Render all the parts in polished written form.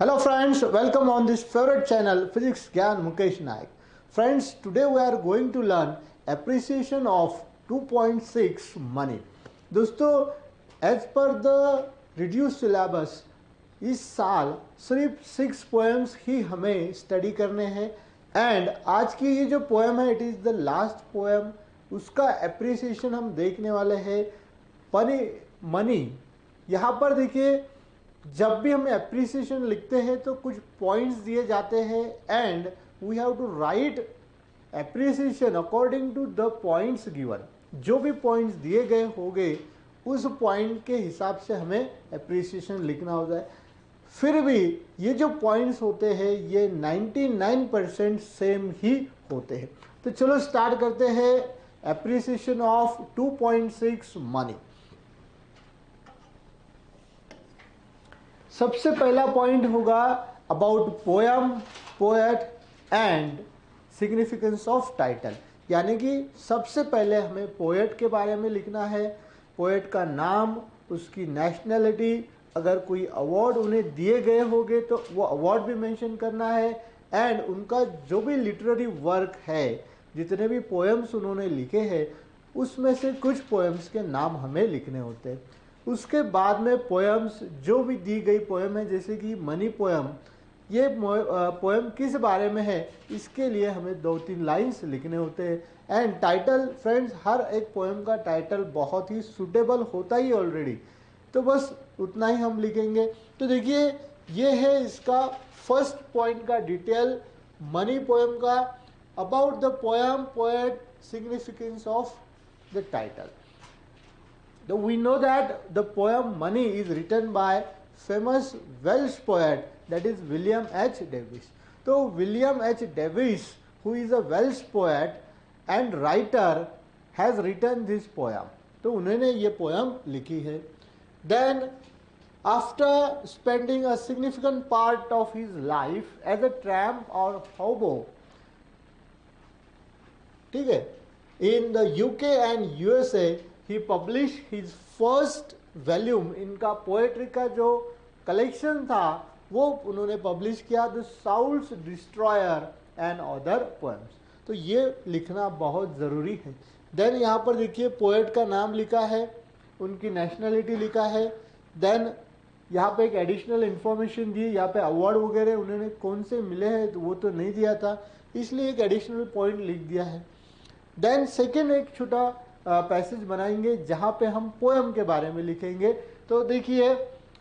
Hello friends, welcome on this favorite channel Physics Gyan Mukesh Naik. Friends, today we are going to learn appreciation of 2.6 money. दोस्तों, as per the reduced syllabus, इस साल सिर्फ 6 poems ही हमें study करने हैं and आज की ये जो पोएम है it is the last poem. उसका एप्रिसिएशन हम देखने वाले हैं. मनी यहाँ पर देखिए, जब भी हम एप्रिसिएशन लिखते हैं तो कुछ पॉइंट्स दिए जाते हैं and we have to write appreciation according to the points given. जो भी पॉइंट्स दिए गए होंगे उस पॉइंट के हिसाब से हमें एप्रिसिएशन लिखना होता है. फिर भी ये जो पॉइंट्स होते हैं ये 99% सेम ही होते हैं. तो चलो स्टार्ट करते हैं एप्रिसिएशन ऑफ 2.6 मनी. सबसे पहला पॉइंट होगा about poem, poet and significance of title. यानी कि सबसे पहले हमें पोएट के बारे में लिखना है. पोएट का नाम, उसकी नेशनैलिटी, अगर कोई अवार्ड उन्हें दिए गए होंगे तो वो अवार्ड भी मेंशन करना है एंड उनका जो भी लिटरेरी वर्क है, जितने भी पोएम्स उन्होंने लिखे हैं उसमें से कुछ पोएम्स के नाम हमें लिखने होते हैं. उसके बाद में पोएम्स, जो भी दी गई पोएम है, जैसे कि मनी पोएम, ये पोएम किस बारे में है इसके लिए हमें 2-3 लाइंस लिखने होते हैं. एंड टाइटल, फ्रेंड्स, हर एक पोएम का टाइटल बहुत ही सूटेबल होता ही ऑलरेडी, तो बस उतना ही हम लिखेंगे. तो देखिए, ये है इसका फर्स्ट पॉइंट का डिटेल मनी पोएम का. About the poem, poet, significance of the title. Now we know that the poem Money is written by famous Welsh poet, that is William H. Davies. So William H. Davies, who is a Welsh poet and writer, has written this poem. तो उन्होंने ये poem लिखी है. Then after spending a significant part of his life as a tramp or hobo, ठीक है, in the UK and USA, he published his first volume. इनका poetry का जो कलेक्शन था वो उन्होंने पब्लिश किया, the soul's destroyer and other poems. तो ये लिखना बहुत ज़रूरी है. देन यहाँ पर देखिए पोएट का नाम लिखा है, उनकी नेशनैलिटी लिखा है. देन यहाँ पे एक एडिशनल इन्फॉर्मेशन दी, यहाँ पे अवार्ड वगैरह उन्होंने कौन से मिले हैं तो वो तो नहीं दिया था, इसलिए एक एडिशनल पॉइंट लिख दिया है. देन सेकेंड एक छोटा पैसेज बनाएंगे जहाँ पे हम पोएम के बारे में लिखेंगे. तो देखिए,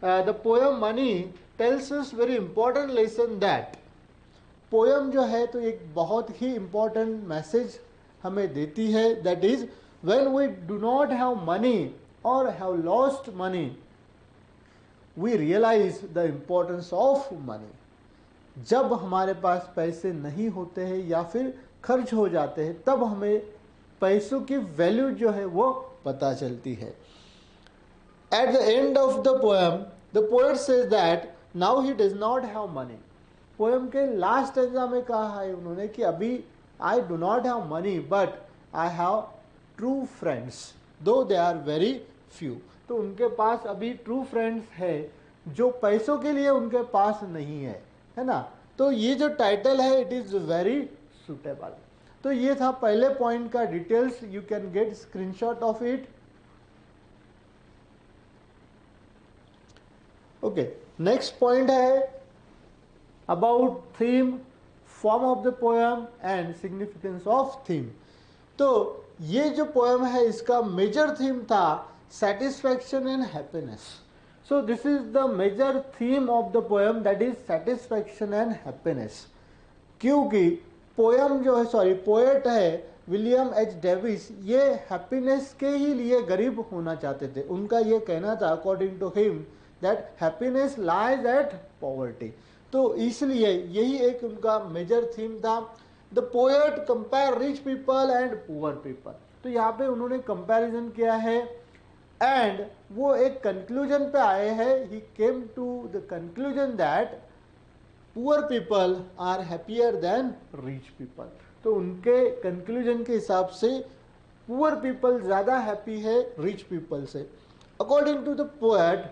the poem money tells us very important lesson that. Poem जो है तो एक बहुत ही इंपॉर्टेंट मैसेज हमें देती है, that is when we do not have money और have lost money, we realise the importance of money. जब हमारे पास पैसे नहीं होते हैं या फिर खर्च हो जाते हैं तब हमें पैसों की वैल्यू जो है वो पता चलती है. At the end of the poem the poet says that now he does not have money. Poem के लास्ट स्टेंजा में कहा है उन्होंने कि अभी I do not have money but I have true friends दो दे आर वेरी फ्यू. तो उनके पास अभी ट्रू फ्रेंड्स है जो पैसों के लिए उनके पास नहीं है ना. तो ये जो टाइटल है इट इज़ वेरी सुटेबल. तो ये था पहले पॉइंट का details. You can get screenshot of it. Okay, next point है about theme, form of the poem and significance of theme. तो ये जो पोएम है इसका मेजर थीम था satisfaction and happiness. So this is the major theme of the poem, that is satisfaction and happiness. क्योंकि poem जो है, sorry, poet है विलियम एच डेविस, ये हैप्पीनेस के ही लिए गरीब होना चाहते थे. उनका ये कहना था according to him that happiness lies at poverty. तो इसलिए यही एक उनका मेजर थीम था. The poet compare rich people and poor people. तो यहाँ पे उन्होंने कंपैरिजन किया है एंड वो एक कंक्लूजन पे आए हैं. He came to the conclusion that poor people are happier than rich people. तो उनके कंक्लूजन के हिसाब से पुअर पीपल ज़्यादा हैप्पी है रिच पीपल से. According to the poet,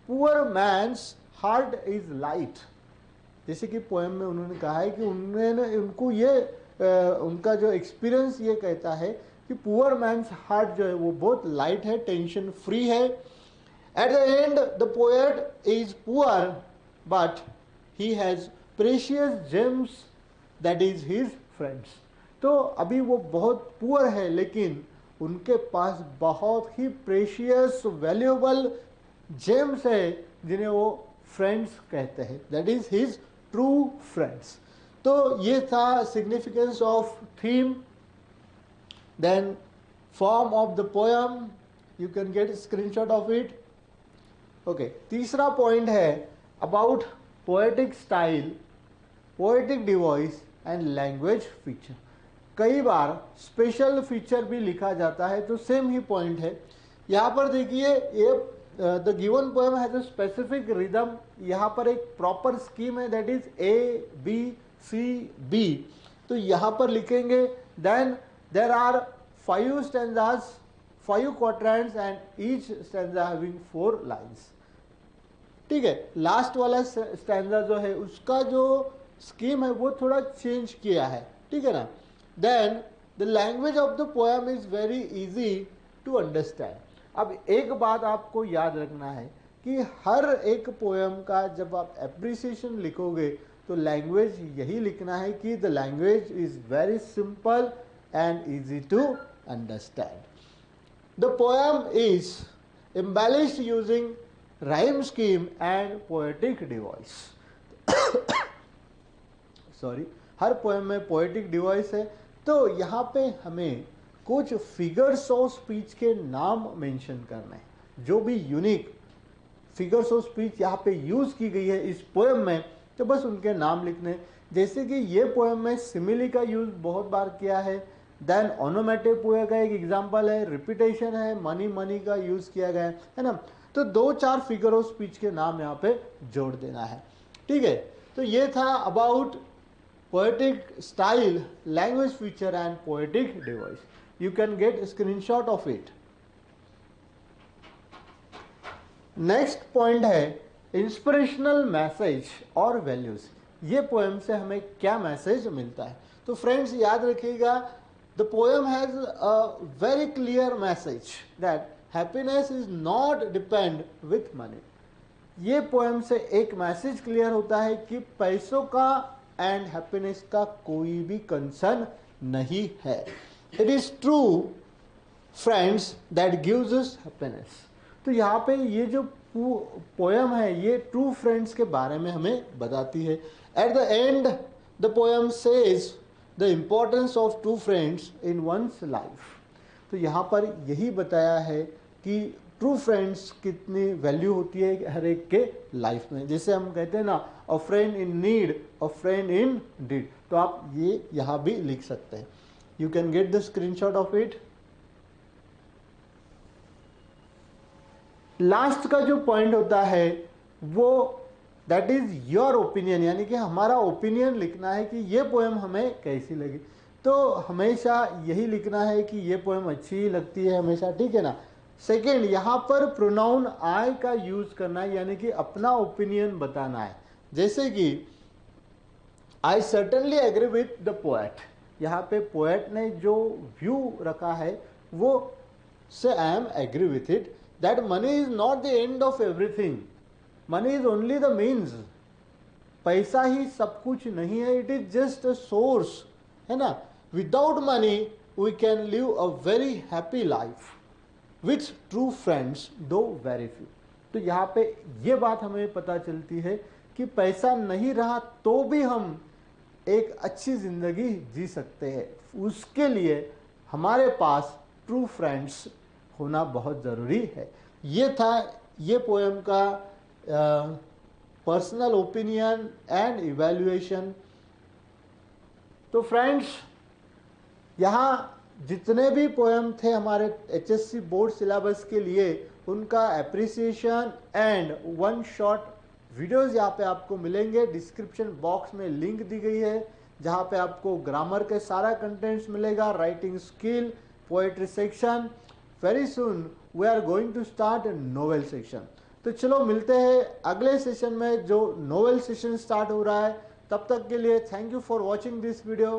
poor man's heart is light जैसे कि पोएम में उन्होंने कहा है कि उन्होंने उनको ये उनका जो एक्सपीरियंस ये कहता है कि पुअर मैन्स हार्ट जो है वो बहुत लाइट है, टेंशन फ्री है. At the end the poet is poor but he has precious James that is his friends. तो अभी वो बहुत पुअर है लेकिन उनके पास बहुत ही प्रेशियस वैल्यूएबल जेम्स है जिन्हें वो फ्रेंड्स कहते हैं. That is his true friends. तो ये था significance of theme. Then form of the poem, you can get screenshot of it. Okay, तीसरा पॉइंट है about poetic style, poetic device and language feature. कई बार स्पेशल फीचर भी लिखा जाता है, तो सेम ही पॉइंट है. यहाँ पर देखिए, ये the given poem has a specific rhythm. यहाँ पर एक प्रॉपर स्कीम है, दैट इज ABCB. तो यहाँ पर लिखेंगे. Then there are 5 stanzas, 5 quadrants and each stanza having 4 lines. ठीक है, लास्ट वाला स्टैंजा जो है उसका जो स्कीम है वो थोड़ा चेंज किया है. ठीक है ना. Then the language of the poem is very easy to understand. अब एक बात आपको याद रखना है कि हर एक पोएम का जब आप एप्रिसिएशन लिखोगे तो लैंग्वेज यही लिखना है कि the language is very simple and easy to understand. The poem is embellished using rhyme scheme and poetic device. Sorry, हर पोएम में पोएटिक डिवाइस है. तो यहाँ पे हमें कुछ फिगर्स ऑफ स्पीच के नाम मेंशन करना है, जो भी यूनिक फिगर्स ऑफ स्पीच यहाँ पे यूज की गई है इस पोएम में, तो बस उनके नाम लिखने. जैसे कि ये पोएम में सिमिली का यूज बहुत बार किया है. देन ओनोमेटोपोइया का एक एग्जांपल है, रिपीटेशन है, मनी मनी का यूज किया गया है ना. तो 2-4 फिगर ऑफ स्पीच के नाम यहाँ पे जोड़ देना है. ठीक है, तो ये था about poetic style, language feature and poetic device. You can get a screenshot of it. Next point है इंस्पिरेशनल मैसेज और वैल्यूज. ये पोएम से हमें क्या मैसेज मिलता है. तो फ्रेंड्स याद रखिएगा, the poem has a very clear message that happiness is not depend with money. ये पोएम से एक मैसेज क्लियर होता है कि पैसों का एंड हैप्पीनेस का कोई भी कंसर्न नहीं है. It is true friends that gives us happiness. तो यहाँ पे ये जो पोएम है ये ट्रू फ्रेंड्स के बारे में हमें बताती है. At the end the poem says the importance of true friends in one's life. तो यहाँ पर यही बताया है कि ट्रू फ्रेंड्स कितनी वैल्यू होती है हर एक के लाइफ में. जैसे हम कहते हैं ना, a friend in need, a friend in deed. तो आप ये यहाँ भी लिख सकते हैं. You can get the screenshot of it. Last का जो पॉइंट होता है वो दैट इज योर ओपिनियन, यानी कि हमारा ओपिनियन लिखना है कि ये पोएम हमें कैसी लगी. तो हमेशा यही लिखना है कि ये पोएम अच्छी लगती है हमेशा. ठीक है ना. सेकेंड, यहाँ पर प्रोनाउन आई का यूज करना है, यानी कि अपना ओपिनियन बताना है. जैसे कि I certainly agree with the poet. यहाँ पे पोएट ने जो व्यू रखा है वो से I am agree with it, that money is not the end of everything, money is only the means. पैसा ही सब कुछ नहीं है, it is just a source, है ना. Without money we can live a very happy life with true friends though very few. तो यहाँ पे ये बात हमें पता चलती है कि पैसा नहीं रहा तो भी हम एक अच्छी जिंदगी जी सकते हैं. उसके लिए हमारे पास ट्रू फ्रेंड्स होना बहुत ज़रूरी है. ये था ये पोएम का पर्सनल ओपिनियन एंड इवैल्यूएशन. तो फ्रेंड्स, यहाँ जितने भी पोएम थे हमारे HSC बोर्ड सिलेबस के लिए, उनका एप्रिसिएशन एंड 1 शॉट वीडियोज़ यहाँ पे आपको मिलेंगे. डिस्क्रिप्शन बॉक्स में लिंक दी गई है जहाँ पे आपको ग्रामर के सारा कंटेंट्स मिलेगा, writing skill, poetry section. Very soon we are going to start novel section. तो चलो मिलते हैं अगले सेशन में जो नोवेल सेशन स्टार्ट हो रहा है। तब तक के लिए thank you for watching this video.